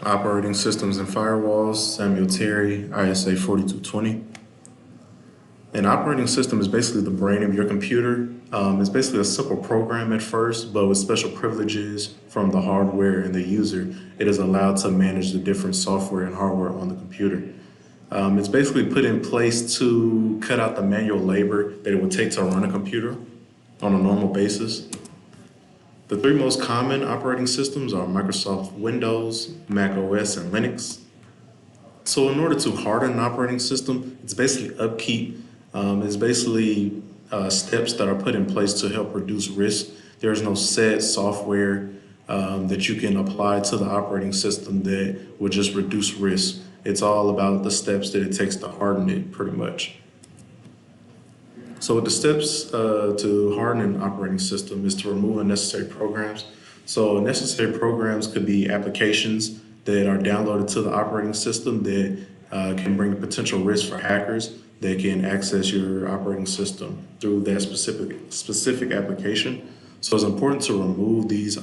Operating Systems and Firewalls, Samuel Terry, ISA 4220. An operating system is basically the brain of your computer. It's basically a simple program at first, but with special privileges from the hardware and the user, it is allowed to manage the different software and hardware on the computer. It's basically put in place to cut out the manual labor that it would take to run a computer on a normal basis. The three most common operating systems are Microsoft Windows, Mac OS, and Linux. So in order to harden an operating system, it's basically upkeep. It's basically steps that are put in place to help reduce risk. There's no set software that you can apply to the operating system that will just reduce risk. It's all about the steps that it takes to harden it, pretty much. So the steps to harden an operating system is to remove unnecessary programs. So necessary programs could be applications that are downloaded to the operating system that can bring potential risk for hackers that can access your operating system through that specific application. So it's important to remove these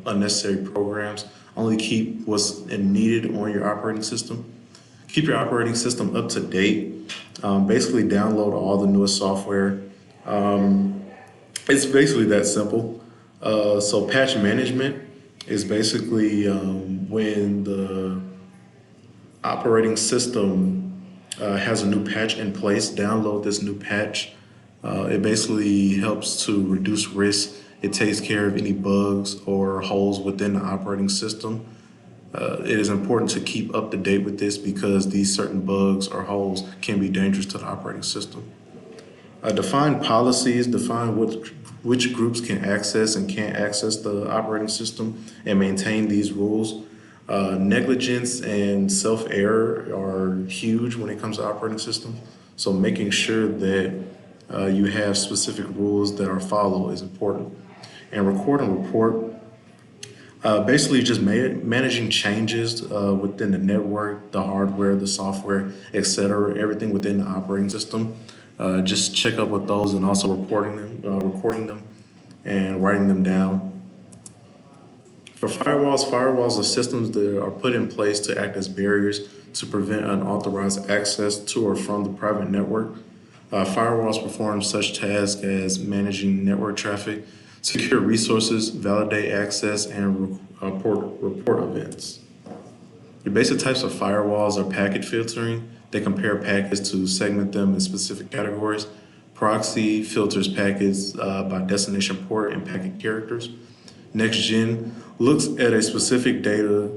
unnecessary programs. Only keep what's needed on your operating system. Keep your operating system up to date. Basically, download all the newest software. It's basically that simple. So patch management is basically when the operating system has a new patch in place, download this new patch. It basically helps to reduce risk. It takes care of any bugs or holes within the operating system. It is important to keep up to date with this because these certain bugs or holes can be dangerous to the operating system. Define policies, define which groups can access and can't access the operating system, and maintain these rules. Negligence and self-error are huge when it comes to operating system. So making sure that you have specific rules that are followed is important. And record and report. Basically, just managing changes within the network, the hardware, the software, etc. Everything within the operating system. Just check up with those and also recording them, and writing them down. For firewalls are systems that are put in place to act as barriers to prevent unauthorized access to or from the private network. Firewalls perform such tasks as managing network traffic, secure resources, validate access, and report events. The basic types of firewalls are packet filtering. They compare packets to segment them in specific categories. Proxy filters packets by destination port and packet characters. Next gen looks at the specific data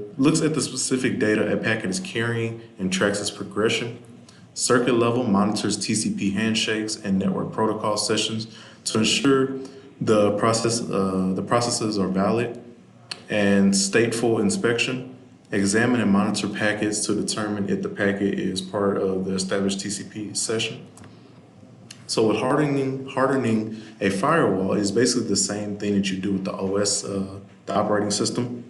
a packet is carrying and tracks its progression. Circuit level monitors TCP handshakes and network protocol sessions to ensure the processes are valid. And stateful inspection. Examine and monitor packets to determine if the packet is part of the established TCP session. So with hardening a firewall is basically the same thing that you do with the OS, the operating system.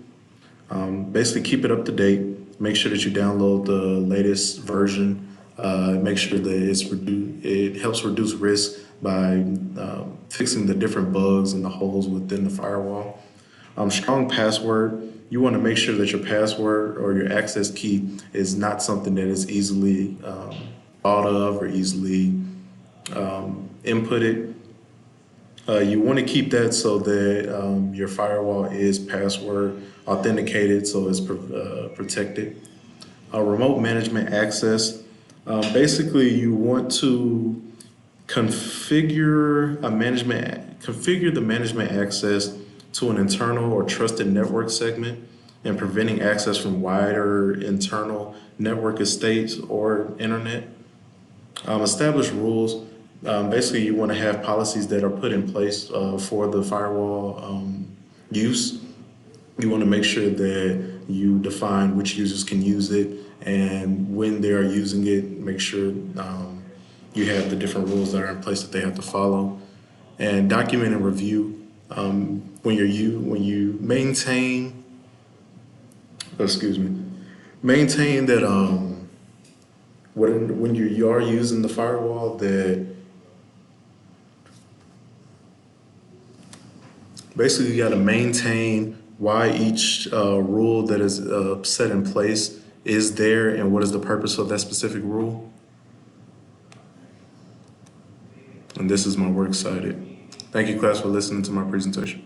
Basically keep it up to date. Make sure that you download the latest version. Make sure that it helps reduce risk by fixing the different bugs and the holes within the firewall. Strong password. You want to make sure that your password or your access key is not something that is easily thought of or easily inputted. You want to keep that so that your firewall is password authenticated, so it's protected. Remote management access. Basically, you want to configure the management access to an internal or trusted network segment and preventing access from wider internal network estates or internet. Establish rules. Basically, you want to have policies that are put in place for the firewall use. You want to make sure that you define which users can use it, and when they are using it, make sure you have the different rules that are in place that they have to follow. And document and review. When you maintain that when you are using the firewall, that basically you got to maintain why each rule that is set in place is there and what is the purpose of that specific rule. And this is my works cited. Thank you, class, for listening to my presentation.